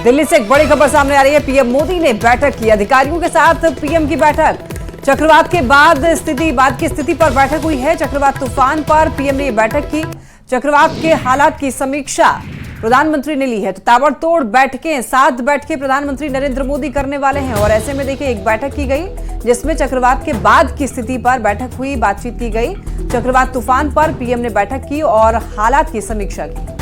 दिल्ली से एक बड़ी खबर सामने आ रही है। पीएम मोदी ने बैठक की, अधिकारियों के साथ पीएम की बैठक। चक्रवात के बाद की स्थिति पर बैठक हुई है। चक्रवात तूफान पर पीएम ने बैठक की। चक्रवात के हालात की समीक्षा प्रधानमंत्री ने ली है। तो ताबड़तोड़ बैठकें, 7 बैठकें प्रधानमंत्री नरेंद्र मोदी करने वाले हैं। और ऐसे में देखिए, एक बैठक की गई जिसमें चक्रवात के बाद की स्थिति पर बैठक हुई, बातचीत की गई। चक्रवात तूफान पर पीएम ने बैठक की और हालात की समीक्षा की।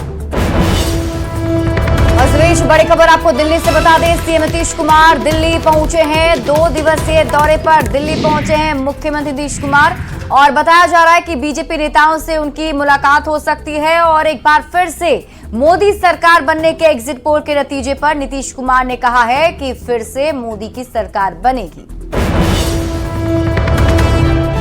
सुरेश, बड़ी खबर आपको दिल्ली से बता दें, सीएम नीतीश कुमार दिल्ली पहुंचे हैं। 2 दिवसीय दौरे पर दिल्ली पहुंचे हैं मुख्यमंत्री नीतीश कुमार। और बताया जा रहा है कि बीजेपी नेताओं से उनकी मुलाकात हो सकती है। और एक बार फिर से मोदी सरकार बनने के एग्जिट पोल के नतीजे पर नीतीश कुमार ने कहा है कि फिर से मोदी की सरकार बनेगी।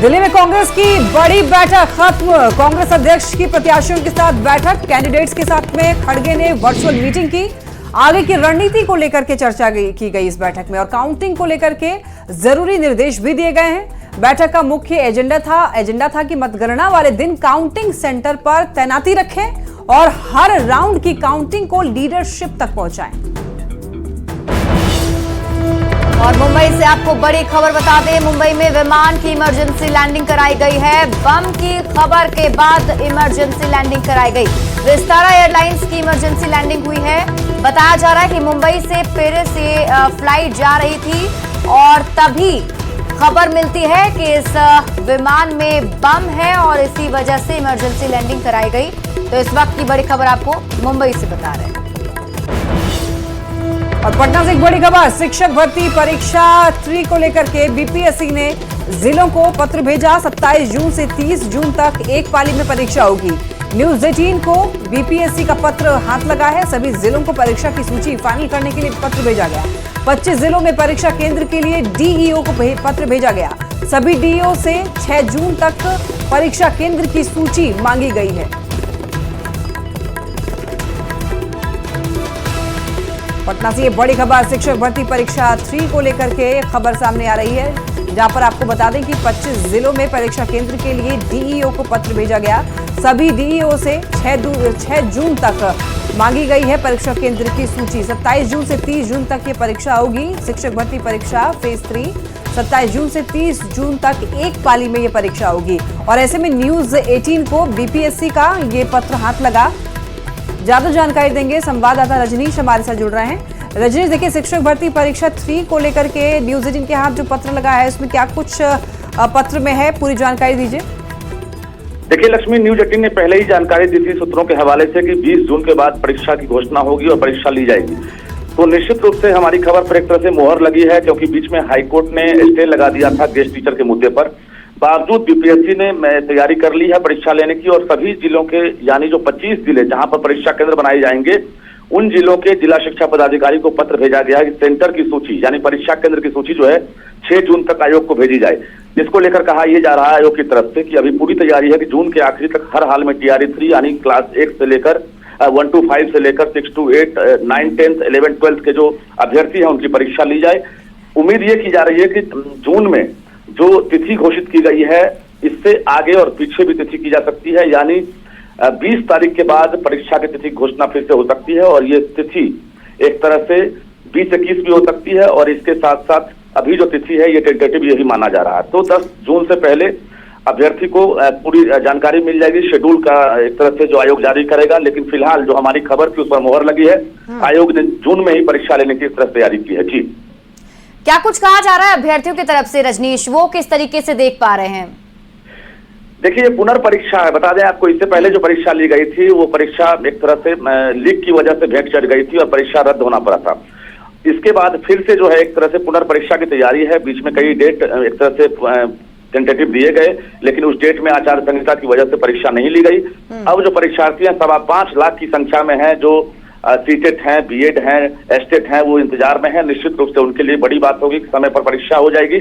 दिल्ली में कांग्रेस की बड़ी बैठक खत्म। कांग्रेस अध्यक्ष की प्रत्याशियों के साथ बैठक, कैंडिडेट्स के साथ में खड़गे ने वर्चुअल मीटिंग की। आगे की रणनीति को लेकर के चर्चा की गई इस बैठक में। और काउंटिंग को लेकर के जरूरी निर्देश भी दिए गए हैं। बैठक का मुख्य एजेंडा था कि मतगणना वाले दिन काउंटिंग सेंटर पर तैनाती रखें और हर राउंड की काउंटिंग को लीडरशिप तक पहुंचाएं। और मुंबई से आपको बड़ी खबर बता दें, मुंबई में विमान की इमरजेंसी लैंडिंग कराई गई है। बम की खबर के बाद इमरजेंसी लैंडिंग कराई गई। विस्तारा एयरलाइंस की इमरजेंसी लैंडिंग हुई है। बताया जा रहा है कि मुंबई से पेरिस से फ्लाइट जा रही थी और तभी खबर मिलती है कि इस विमान में बम है और इसी वजह से इमरजेंसी लैंडिंग कराई गई। तो इस वक्त की बड़ी खबर आपको मुंबई से बता रहे हैं। और पटना से एक बड़ी खबर, शिक्षक भर्ती परीक्षा 3 को लेकर के बीपीएससी ने जिलों को पत्र भेजा। 27 जून से 30 जून तक एक पाली में परीक्षा होगी। न्यूज 18 को बीपीएससी का पत्र हाथ लगा है। सभी जिलों को परीक्षा की सूची फाइनल करने के लिए पत्र भेजा गया। 25 जिलों में परीक्षा केंद्र के लिए डीईओ को पत्र भेजा गया। सभी डीईओ से 6 जून तक परीक्षा केंद्र की सूची मांगी गई है। पटना से ये बड़ी खबर, शिक्षक भर्ती परीक्षा 3 को लेकर के खबर सामने आ रही है, जहां पर आपको बता दें कि 25 जिलों में परीक्षा केंद्र के लिए डीईओ को पत्र भेजा गया। सभी डीईओ से 6 जून तक मांगी गई है परीक्षा केंद्र की सूची। 27 जून से 30 जून तक ये परीक्षा होगी। शिक्षक भर्ती परीक्षा फेज 3 27 जून से 30 जून तक एक पाली में ये परीक्षा होगी। और ऐसे में न्यूज 18 को बीपीएससी का ये पत्र हाथ लगा। ज्यादा जानकारी देंगे संवाददाता रजनीश हमारे साथ जुड़ रहे हैं। रजनीश, देखिए, शिक्षक भर्ती परीक्षा 3 को लेकर के न्यूज 18 के हाथ जो पत्र लगा है, उसमें क्या कुछ पत्र में है, पूरी जानकारी दीजिए। देखिए लक्ष्मी, न्यूज 18 ने पहले ही जानकारी दी थी सूत्रों के हवाले से कि 20 जून के बाद परीक्षा की घोषणा होगी और परीक्षा ली जाएगी। तो निश्चित रूप से हमारी खबर पर एक तरह से मोहर लगी है, क्योंकि बीच में हाईकोर्ट ने स्टे लगा दिया था गेस्ट टीचर के मुद्दे पर। बावजूद बीपीएससी ने तैयारी कर ली है परीक्षा लेने की। और सभी जिलों के, यानी जो 25 जिले जहां पर परीक्षा केंद्र बनाए जाएंगे, उन जिलों के जिला शिक्षा पदाधिकारी को पत्र भेजा गया है कि सेंटर की सूची, यानी परीक्षा केंद्र की सूची जो है 6 जून तक आयोग को भेजी जाए। जिसको लेकर कहा यह जा रहा है आयोग की तरफ से कि अभी पूरी तैयारी है कि जून के आखिरी तक हर हाल में TRE 3 यानी क्लास 1 से लेकर 1 to 5 से लेकर 6 to 8, 9, 10, 11, 12 के जो अभ्यर्थी हैं उनकी परीक्षा ली जाए। उम्मीद ये की जा रही है कि जून में जो तिथि घोषित की गई है, इससे आगे और पीछे भी तिथि की जा सकती है। यानी 20 तारीख के बाद परीक्षा की तिथि घोषणा फिर से हो सकती है। और ये तिथि एक तरह से 20-21 भी हो सकती है। और इसके साथ साथ अभी जो तिथि है ये टेंटेटिव यही माना जा रहा है। तो 10 जून से पहले अभ्यर्थी को पूरी जानकारी मिल जाएगी। शेड्यूल का एक तरह से जो आयोग जारी करेगा। लेकिन फिलहाल जो हमारी खबर थी उस पर मोहर लगी है। आयोग ने जून में ही परीक्षा लेने की इस तरह तैयारी की है। जी, क्या कुछ कहा जा रहा है अभ्यर्थियों की तरफ से रजनीश, वो किस तरीके से देख पा रहे हैं? देखिए, ये पुनर्परीक्षा है। बता दें आपको, इससे पहले जो परीक्षा ली गई थी वो परीक्षा एक तरह से लीक की वजह से भेंट चढ़ गई थी और परीक्षा रद्द होना पड़ा था। इसके बाद फिर से जो है एक तरह से पुनर्परीक्षा की तैयारी है। बीच में कई डेट एक तरह से टेंटेटिव दिए गए, लेकिन उस डेट में आचार संहिता की वजह से परीक्षा नहीं ली गई। अब जो परीक्षार्थी हैं 5.25 लाख की संख्या में है, जो सीटेट हैं, बीएड हैं, एस्टेट हैं, वो इंतजार में है। निश्चित रूप से उनके लिए बड़ी बात होगी कि समय पर परीक्षा हो जाएगी।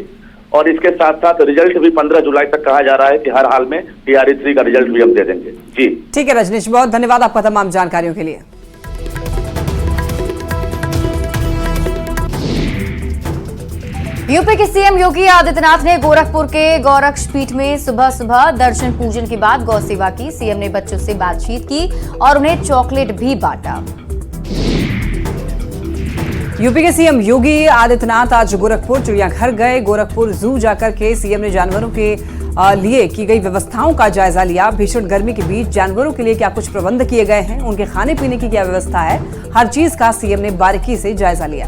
और इसके साथ साथ रिजल्ट भी 15 जुलाई तक कहा जा रहा है कि हर हाल में TRE 3 का रिजल्ट भी हम दे देंगे। जी ठीक है रजनीश, बहुत धन्यवाद आपका तमाम जानकारियों के लिए। यूपी के सीएम योगी आदित्यनाथ ने गोरखपुर के गौरक्ष पीठ में सुबह सुबह दर्शन पूजन के बाद गौ सेवा की। सीएम ने बच्चों से बातचीत की और उन्हें चॉकलेट भी बांटा। यूपी के सीएम योगी आदित्यनाथ आज गोरखपुर चिड़ियाघर गए। गोरखपुर जू जाकर के सीएम ने जानवरों के लिए की गई व्यवस्थाओं का जायजा लिया। भीषण गर्मी के बीच जानवरों के लिए क्या कुछ प्रबंध किए गए हैं, उनके खाने पीने की क्या व्यवस्था है, हर चीज का सीएम ने बारीकी से जायजा लिया।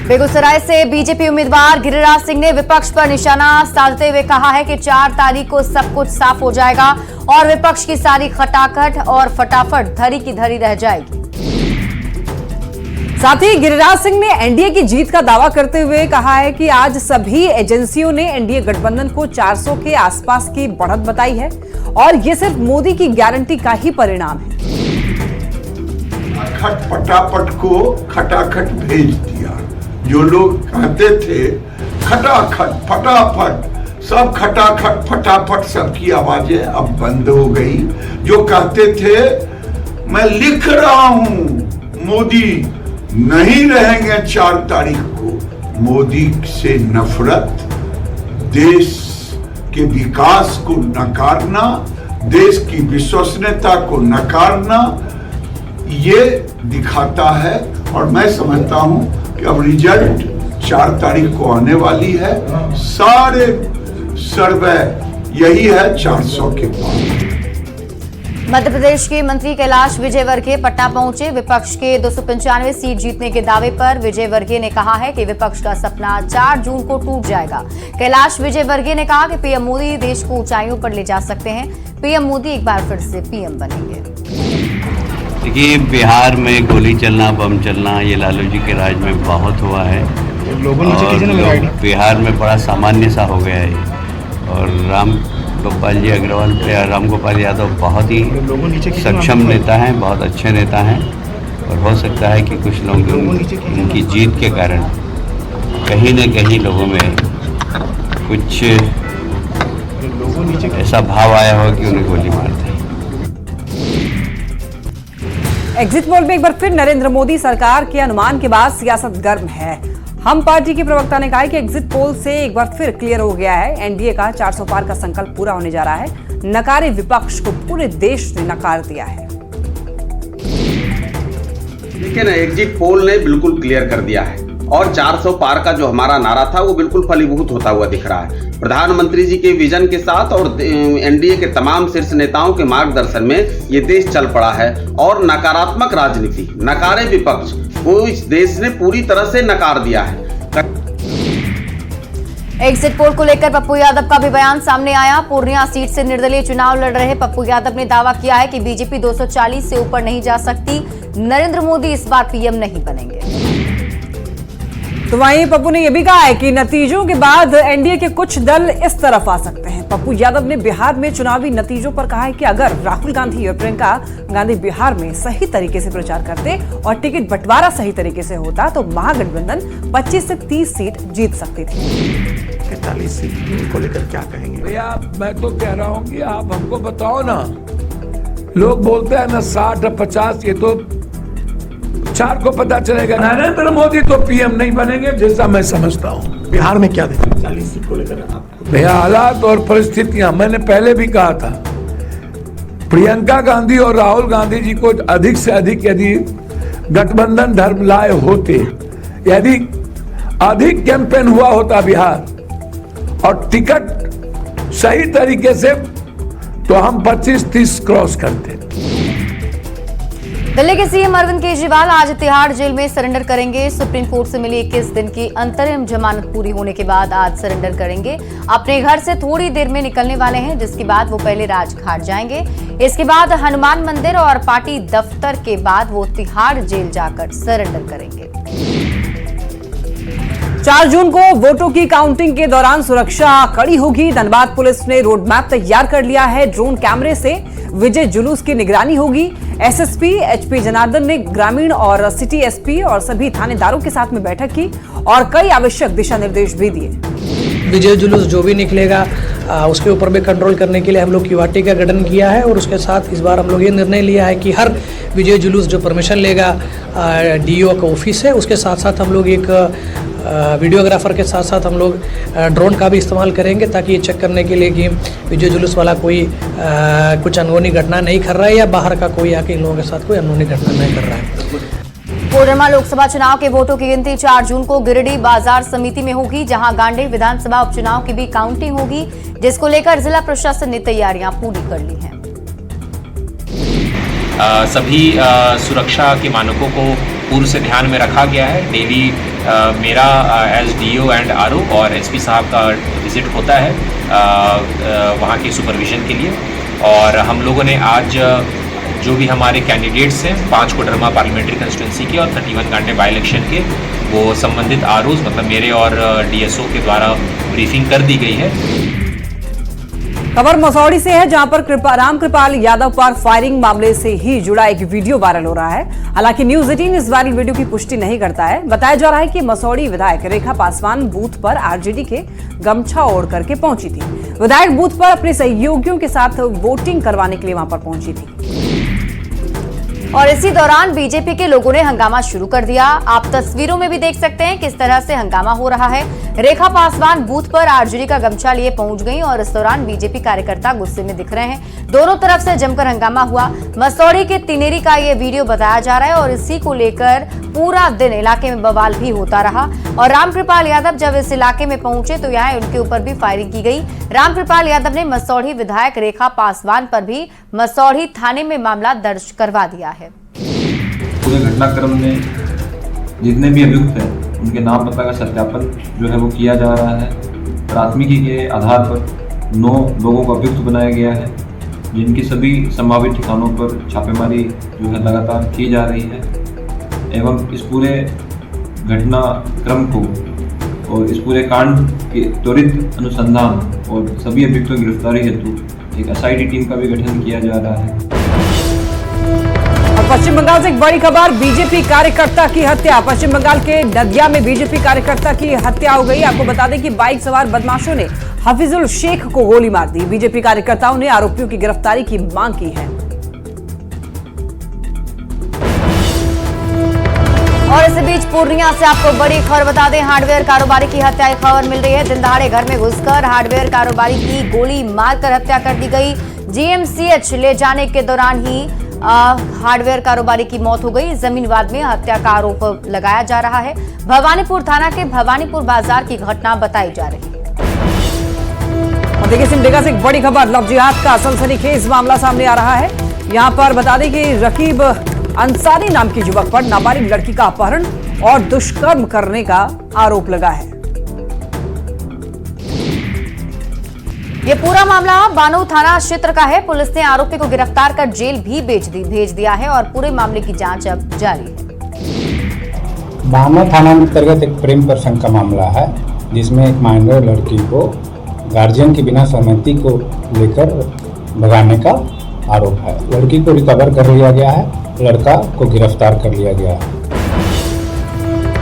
बेगूसराय से बीजेपी उम्मीदवार गिरिराज सिंह ने विपक्ष पर निशाना साधते हुए कहा है कि 4 तारीख को सब कुछ साफ हो जाएगा और विपक्ष की सारी खटाखट और फटाफट धरी की धरी रह जाएगी। साथ ही गिरिराज सिंह ने एनडीए की जीत का दावा करते हुए कहा है कि आज सभी एजेंसियों ने एनडीए गठबंधन को 400 के आसपास की बढ़त बताई है और ये सिर्फ मोदी की गारंटी का ही परिणाम है। खट फटाफट को खटाखट भेज दिया। जो लोग कहते थे खटाखट फटाफट, सब खटाखट फटाफट सबकी आवाजें अब बंद हो गई। जो कहते थे मैं लिख रहा हूं, मोदी नहीं रहेंगे 4 तारीख को। मोदी से नफरत, देश के विकास को नकारना, देश की विश्वसनीयता को नकारना, ये दिखाता है। और मैं समझता हूं कि अब रिजल्ट 4 तारीख को आने वाली है। सारे सर्वे यही है 400 के बाद। मध्य प्रदेश के मंत्री कैलाश विजयवर्गीय पटना पहुंचे। विपक्ष के 295 सीट जीतने के दावे पर विजयवर्गीय ने कहा है कि विपक्ष का सपना 4 जून को टूट जाएगा। कैलाश विजयवर्गीय ने कहा कि पीएम मोदी देश को ऊंचाइयों पर ले जा सकते हैं। पीएम मोदी एक बार फिर से पीएम बनेंगे। देखिए, बिहार में गोली चलना, बम चलना, ये लालू जी के राज में बहुत हुआ है और बिहार में बड़ा सामान्य सा हो गया है। और राम गोपाल यादव बहुत ही सक्षम नेता हैं, बहुत अच्छे नेता हैं और हो सकता है कि कुछ लोग उनकी जीत के कारण कहीं न कहीं लोगों में कुछ ऐसा भाव आया हो कि उन्हें गोली मार दें। एग्जिट पोल में एक बार फिर नरेंद्र मोदी सरकार के अनुमान के बाद सियासत गर्म है। हम पार्टी के प्रवक्ता ने कहा कि एग्जिट पोल से एक बार फिर क्लियर हो गया है, एनडीए का 400 पार का संकल्प पूरा होने जा रहा है। नकारे विपक्ष को पूरे देश ने नकार दिया है। देखिए ना, एग्जिट पोल ने बिल्कुल क्लियर कर दिया है और 400 पार का जो हमारा नारा था वो बिल्कुल फलीभूत होता हुआ दिख रहा है। प्रधानमंत्री जी के विजन के साथ और एनडीए के तमाम शीर्ष नेताओं के मार्गदर्शन में ये देश चल पड़ा है और नकारात्मक राजनीति, नकारे विपक्ष को इस देश ने पूरी तरह से नकार दिया है। एग्जिट पोल को लेकर पप्पू यादव का भी बयान सामने आया। पूर्णिया सीट से निर्दलीय चुनाव लड़ रहे पप्पू यादव ने दावा किया है कि बीजेपी 240 से ऊपर नहीं जा सकती। नरेंद्र मोदी इस बार पीएम नहीं बनेंगे। तो वहीं पप्पू ने यह भी कहा है कि नतीजों के बाद एनडीए के कुछ दल इस तरफ आ सकते हैं। पप्पू यादव ने बिहार में चुनावी नतीजों पर कहा है कि अगर राहुल गांधी और प्रियंका गांधी बिहार में सही तरीके से प्रचार करते और टिकट बंटवारा सही तरीके से होता तो महागठबंधन 25 से 30 सीट जीत सकती थी। 43 सीट को लेकर क्या कहेंगे? भैया मैं तो कह रहा हूँ कि आप हमको बताओ ना। लोग बोलते हैं ना 60 50, ये तो 4 को पता चलेगा। नरेंद्र मोदी तो पीएम नहीं बनेंगे जैसा मैं समझता हूँ। बिहार में क्या देखें 40 सीट को लेकर आप? भैया हालात और परिस्थितियां, मैंने पहले भी कहा था, प्रियंका गांधी और राहुल गांधी जी को अधिक से अधिक यदि गठबंधन धर्म लाए होते, यदि अधिक कैंपेन हुआ होता बिहार और टिकट सही तरीके से, तो हम 25-30 क्रॉस करते। दिल्ली के सीएम अरविंद केजरीवाल आज तिहाड़ जेल में सरेंडर करेंगे। सुप्रीम कोर्ट से मिली 21 दिन की अंतरिम जमानत पूरी होने के बाद आज सरेंडर करेंगे। अपने घर से थोड़ी देर में निकलने वाले हैं, जिसके बाद वो पहले राजघाट जाएंगे। इसके बाद हनुमान मंदिर और पार्टी दफ्तर के बाद वो तिहाड़ जेल जाकर सरेंडर करेंगे। 4 जून को वोटों की काउंटिंग के दौरान सुरक्षा कड़ी होगी। धनबाद पुलिस ने रोड मैप तैयार कर लिया है। ड्रोन कैमरे से विजय जुलूस की निगरानी होगी। एसएसपी एचपी जनार्दन ने ग्रामीण और सिटी एसपी और सभी थानेदारों के साथ में बैठक की और कई आवश्यक दिशा निर्देश भी दिए। विजय जुलूस जो भी निकलेगा उसके ऊपर भी कंट्रोल करने के लिए हम लोग क्यूआरटी का गठन किया है। और उसके साथ इस बार हम लोग ये निर्णय लिया है कि हर विजय जुलूस जो परमिशन लेगा डीईओ का ऑफिस है, उसके साथ साथ हम लोग एक वीडियोग्राफर के साथ साथ हम लोग ड्रोन का भी इस्तेमाल करेंगे, ताकि ये चेक करने के लिए कि विजय जुलूस वाला कोई कुछ अनहोनी घटना नहीं कर रहा है या बाहर का कोई आके इन लोगों के साथ कोई अनहोनी घटना नहीं कर रहा है। कोडरमा लोकसभा चुनाव के वोटों की गिनती 4 जून को गिरिडीह बाजार समिति में होगी, जहां गांडेय विधानसभा उपचुनाव की भी काउंटिंग होगी, जिसको लेकर जिला प्रशासन ने तैयारियां पूरी कर ली हैं। सभी सुरक्षा के मानकों को पूर्व से ध्यान में रखा गया है। डेली मेरा एज डीओ एंड आरओ और एसपी साहब का विजिट होता है वहाँ के सुपरविजन के लिए। और हम लोगों ने आज जो भी हमारे कैंडिडेट्स हैं 5 कोडरमा पार्लियामेंट्री कंस्टिट्यूंसी के और 31 गांडेय बाई इलेक्शन के, वो संबंधित आरओज मतलब मेरे और डीएसओ के द्वारा ब्रीफिंग कर दी गई है। खबर मसौड़ी से है, जहां पर रामकृपाल यादव पर फायरिंग मामले से ही जुड़ा एक वीडियो वायरल हो रहा है। हालांकि न्यूज 18 इस वायरल वीडियो की पुष्टि नहीं करता है। बताया जा रहा है कि मसौड़ी विधायक रेखा पासवान बूथ पर आरजेडी के गमछा ओढ़ करके पहुंची थी। विधायक बूथ पर अपने सहयोगियों के साथ वोटिंग करवाने के लिए वहां पर पहुंची थी और इसी दौरान बीजेपी के लोगों ने हंगामा शुरू कर दिया। आप तस्वीरों में भी देख सकते हैं किस तरह से हंगामा हो रहा है। रेखा पासवान बूथ पर आरजेडी का गमछा लिए पहुंच गई और इस दौरान बीजेपी कार्यकर्ता गुस्से में दिख रहे हैं। दोनों तरफ से जमकर हंगामा हुआ। मसौड़ी के तिनेरी का ये वीडियो बताया जा रहा है और इसी को लेकर पूरा दिन इलाके में बवाल भी होता रहा। और रामकृपाल यादव जब इस इलाके में पहुंचे तो यहाँ उनके ऊपर भी फायरिंग की गई। रामकृपाल यादव ने मसौड़ी विधायक रेखा पासवान पर भी मसौड़ी थाने में मामला दर्ज करवा दिया है। पूरे घटनाक्रम में जितने भी अभियुक्त हैं उनके नाम पता का सत्यापन जो है वो किया जा रहा है। प्राथमिकी के आधार पर 9 लोगों को अभियुक्त बनाया गया है, जिनकी सभी संभावित ठिकानों पर छापेमारी जो है लगातार की जा रही है एवं इस पूरे घटनाक्रम को और इस पूरे कांड के त्वरित अनुसंधान और सभी अभियुक्तों की गिरफ्तारी हेतु एक एसआईटी टीम का भी गठन किया जा रहा है। और पश्चिम बंगाल से एक बड़ी खबर, बीजेपी कार्यकर्ता की हत्या। पश्चिम बंगाल के नदिया में बीजेपी कार्यकर्ता की हत्या हो गई। आपको बता दें कि बाइक सवार बदमाशों ने हफीजुल शेख को गोली मार दी। बीजेपी कार्यकर्ताओं ने आरोपियों की गिरफ्तारी की मांग की है। और इस बीच पूर्णिया से आपको बड़ी खबर बता दें, हार्डवेयर कारोबारी की हत्या की खबर मिल रही है। दिन दहाड़े घर में घुसकर हार्डवेयर कारोबारी की गोली मारकर हत्या कर दी गई। जीएमसीएच ले जाने के दौरान ही हार्डवेयर कारोबारी की मौत हो गई। जमीन विवाद में हत्या का आरोप लगाया जा रहा है। भवानीपुर थाना के भवानीपुर बाजार की घटना बताई जा रही है। और देखिए सिमडेगा से एक बड़ी खबर, लव जिहाद का सनसनीखेज मामला सामने आ रहा है। यहां पर बता दें कि रकीब अंसारी नाम की युवक पर नाबालिग लड़की का अपहरण और दुष्कर्म करने का आरोप लगा है। ये पूरा मामला बानो थाना क्षेत्र का है। पुलिस ने आरोपी को गिरफ्तार कर जेल भी भेज दिया है और पूरे मामले की जांच अब जारी है। बानो थाना अंतर्गत एक प्रेम प्रसंग का मामला है, जिसमें एक माइनर लड़की को गार्जियन की बिना सहमति को लेकर भगाने का आरोप है। लड़की को रिकवर कर लिया गया है, लड़का को गिरफ्तार कर लिया गया है।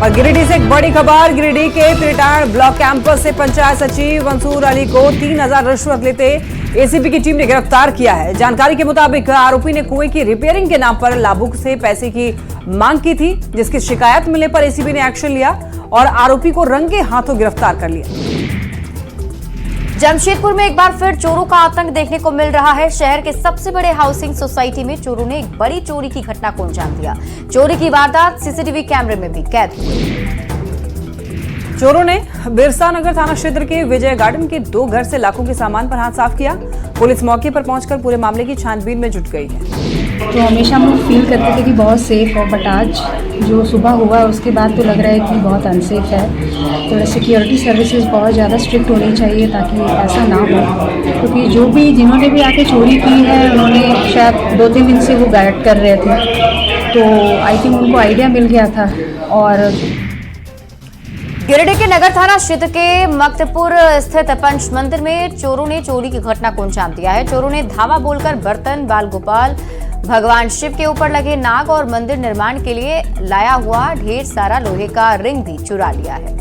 और गिरिडीह से एक बड़ी खबर, गिरिडीह के त्रिटाण ब्लॉक कैंपस से पंचायत सचिव मंसूर अली को 3000 रिश्वत लेते एसीबी की टीम ने गिरफ्तार किया है। जानकारी के मुताबिक आरोपी ने कुएं की रिपेयरिंग के नाम पर लाभुक से पैसे की मांग की थी, जिसकी शिकायत मिलने पर एसीबी ने एक्शन लिया और आरोपी को रंगे हाथों गिरफ्तार कर लिया। जमशेदपुर में एक बार फिर चोरों का आतंक देखने को मिल रहा है। शहर के सबसे बड़े हाउसिंग सोसाइटी में चोरों ने एक बड़ी चोरी की घटना को अंजाम दिया। चोरी की वारदात सीसीटीवी कैमरे में भी कैद हुई। चोरों ने बिरसा नगर थाना क्षेत्र के विजय गार्डन के 2 घर से लाखों के सामान पर हाथ साफ किया। पुलिस मौके पर पहुंचकर पूरे मामले की छानबीन में जुट गई है। तो हमेशा हम लोग फील करते थे कि बहुत सेफ हो, बट आज जो सुबह हुआ उसके बाद तो लग रहा है कि बहुत अनसेफ है। तो सिक्योरिटी सर्विसेज बहुत ज़्यादा स्ट्रिक्ट होनी चाहिए ताकि ऐसा ना हो, क्योंकि जो भी जिन्होंने भी आके चोरी की है उन्होंने शायद 2-3 दिन से वो गाइड कर रहे थे, तो आई थिंक उनको आइडिया मिल गया था। और गिरिडीह के नगर थाना क्षेत्र के मक्तपुर स्थित पंच मंदिर में चोरों ने चोरी की घटना को अंजाम दिया है। चोरों ने धावा बोलकर बर्तन, बाल गोपाल, भगवान शिव के ऊपर लगे नाग और मंदिर निर्माण के लिए लाया हुआ ढेर सारा लोहे का रिंग भी चुरा लिया है।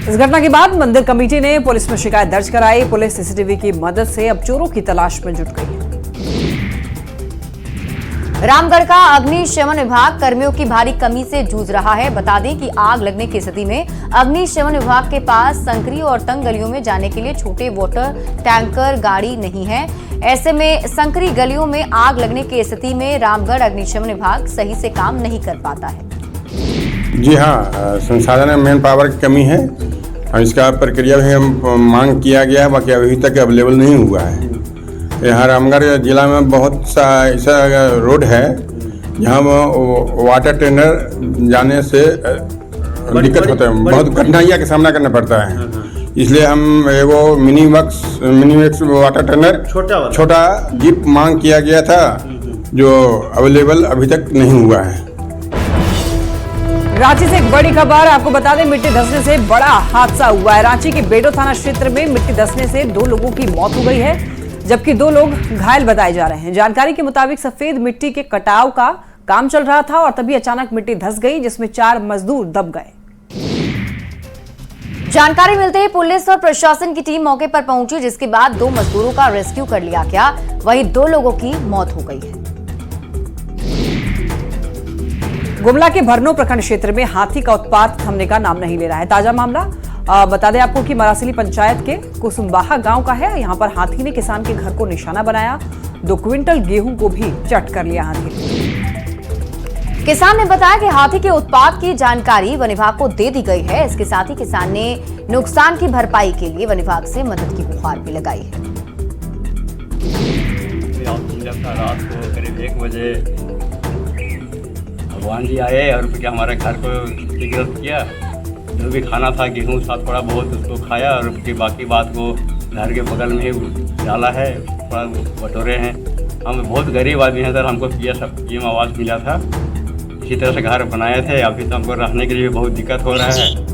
इस घटना के बाद मंदिर कमेटी ने पुलिस में शिकायत दर्ज कराई। पुलिस सीसीटीवी की मदद से अब चोरों की तलाश में जुट गई है। रामगढ़ का अग्निशमन विभाग कर्मियों की भारी कमी से जूझ रहा है। बता दें कि आग लगने की स्थिति में अग्निशमन विभाग के पास संकरी और तंग गलियों में जाने के लिए छोटे वाटर टैंकर गाड़ी नहीं है। ऐसे में संकरी गलियों में आग लगने की स्थिति में रामगढ़ अग्निशमन विभाग सही से काम नहीं कर पाता है। जी हाँ, संसाधन मैन पावर की कमी है और इसका प्रक्रिया भी हम मांग किया गया है, बाकी अभी तक अवेलेबल नहीं हुआ है। यहाँ रामगढ़ जिला में बहुत सा ऐसा रोड है जहाँ वाटर टेंडर जाने से दिक्कत होता है, बहुत कठिनाइयों का सामना करना पड़ता है। इसलिए हम एगो मिनी वैक्स वाटर टेंडर छोटा जीप मांग किया गया था, जो अवेलेबल अभी तक नहीं हुआ है। रांची से एक बड़ी खबर आपको बता दें, मिट्टी धंसने से बड़ा हादसा हुआ है। रांची के बेडो थाना क्षेत्र में मिट्टी धंसने से 2 लोगों की मौत हो गई है, जबकि 2 लोग घायल बताए जा रहे हैं। जानकारी के मुताबिक सफेद मिट्टी के कटाव का काम चल रहा था और तभी अचानक मिट्टी धंस गई, जिसमें 4 मजदूर दब गए। जानकारी मिलते ही पुलिस और प्रशासन की टीम मौके पर पहुंची, जिसके बाद 2 मजदूरों का रेस्क्यू कर लिया गया। वहीं 2 लोगों की मौत हो गई है। गुमला के भरनो प्रखंड क्षेत्र में हाथी का उत्पात थमने का नाम नहीं ले रहा है। ताजा मामला बता दें आपको कि मरासिली पंचायत के कुसुम्बाहा गांव का है। यहां पर हाथी ने किसान के घर को निशाना बनाया, 2 क्विंटल गेहूं को भी चट कर लिया हाथी ने। किसान ने बताया कि हाथी के उत्पात की जानकारी वन विभाग को दे दी गई है। इसके साथ ही किसान ने नुकसान की भरपाई के लिए वन विभाग से मदद की गुहार भी लगाई है। रात को करीब 1 बजे भगवान जी आए और फिर हमारे घर को क्षतिग्रस्त किया। जो भी खाना था गेहूँ था थोड़ा बहुत उसको खाया और उसकी बाकी बात को घर के बगल में ही डाला है, थोड़ा बटोरे हैं। हम बहुत गरीब आदमी हैं सर, हमको पीएम आवास मिला था, इसी तरह से घर बनाए थे। अभी तो हमको रहने के लिए बहुत दिक्कत हो रहा है।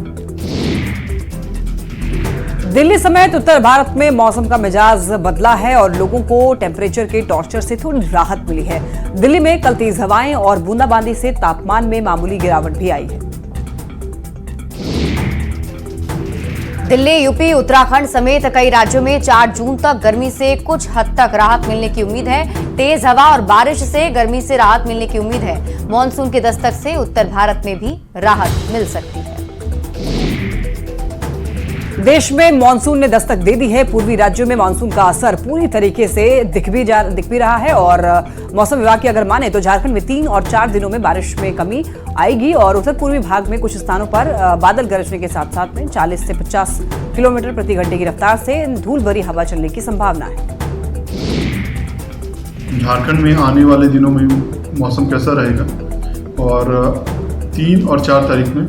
दिल्ली समेत उत्तर भारत में मौसम का मिजाज बदला है और लोगों को टेम्परेचर के टॉर्चर से थोड़ी राहत मिली है। दिल्ली में कल तेज हवाएं और बूंदाबांदी से तापमान में मामूली गिरावट भी आई है। दिल्ली, यूपी, उत्तराखंड समेत कई राज्यों में 4 जून तक गर्मी से कुछ हद तक राहत मिलने की उम्मीद है। तेज हवा और बारिश से गर्मी से राहत मिलने की उम्मीद है। मॉनसून के दस्तक से उत्तर भारत में भी राहत मिल सकती है। देश में मानसून ने दस्तक दे दी है। पूर्वी राज्यों में मानसून का असर पूरी तरीके से दिख भी रहा है और मौसम विभाग की अगर माने तो झारखंड में 3 और 4 दिनों में बारिश में कमी आएगी और उत्तर पूर्वी भाग में कुछ स्थानों पर बादल गरजने के साथ साथ में 40 से 50 किलोमीटर प्रति घंटे की रफ्तार से धूल भरी हवा चलने की संभावना है। झारखंड में आने वाले दिनों में मौसम कैसा रहेगा और 3 और 4 तारीख में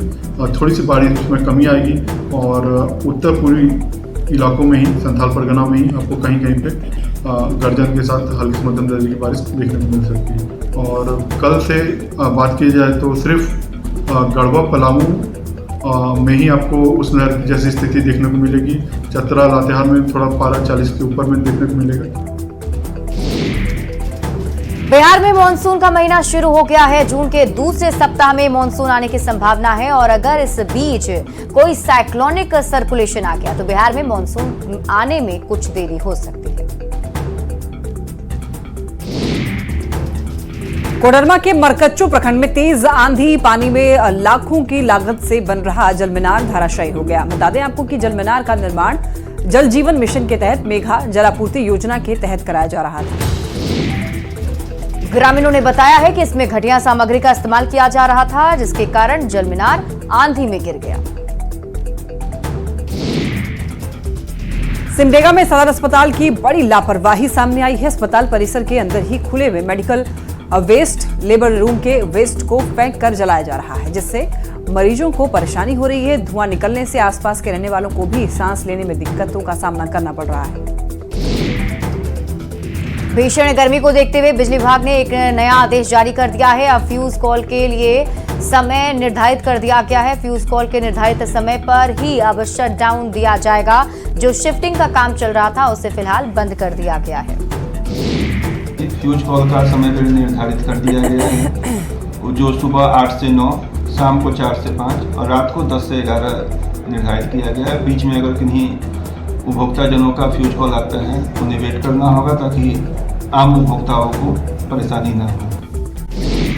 थोड़ी सी बारिश में कमी आएगी और उत्तर पूर्वी इलाकों में ही, संथाल परगना में ही आपको कहीं कहीं पे गर्जन के साथ हल्की मध्यम दर्जे की बारिश देखने को मिल सकती है। और कल से बात की जाए तो सिर्फ गढ़वा पलामू में ही आपको उस लहर जैसी स्थिति देखने को मिलेगी। चतरा लातेहार में थोड़ा पारा 40 के ऊपर में देखने को मिलेगा। बिहार में मानसून का महीना शुरू हो गया है। जून के दूसरे सप्ताह में मानसून आने की संभावना है और अगर इस बीच कोई साइक्लोनिक सर्कुलेशन आ गया तो बिहार में मानसून आने में कुछ देरी हो सकती है। कोडरमा के मरकच्चो प्रखंड में तेज आंधी पानी में लाखों की लागत से बन रहा जलमीनार धराशायी हो गया। बता दें आपको कि जलमीनार का निर्माण जल जीवन मिशन के तहत मेघा जलापूर्ति योजना के तहत कराया जा रहा था। ग्रामीणों ने बताया है कि इसमें घटिया सामग्री का इस्तेमाल किया जा रहा था, जिसके कारण जलमीनार आंधी में गिर गया। सिमडेगा में सदर अस्पताल की बड़ी लापरवाही सामने आई है। अस्पताल परिसर के अंदर ही खुले हुए मेडिकल वेस्ट लेबर रूम के वेस्ट को फेंक कर जलाया जा रहा है, जिससे मरीजों को परेशानी हो रही है। धुआं निकलने से आसपास के रहने वालों को भी सांस लेने में दिक्कतों का सामना करना पड़ रहा है। भीषण गर्मी को देखते हुए बिजली विभाग ने एक नया आदेश जारी कर दिया है। अब फ्यूज कॉल के लिए समय निर्धारित कर दिया गया है। फ्यूज कॉल के निर्धारित समय पर ही अब शट डाउन दिया जाएगा। जो शिफ्टिंग का काम चल रहा था उसे फिलहाल बंद कर दिया गया है। फ्यूज कॉल का समय निर्धारित कर दिया गया है, जो सुबह 8 से 9 शाम को 4 से 5 और रात को 10 से 11 निर्धारित किया गया है। बीच में अगर किन्हीं उपभोक्ताजनों का फ्यूज कॉल आता है उन्हें वेट करना होगा ताकि आम उपभोक्ताओं को परेशानी ना हो।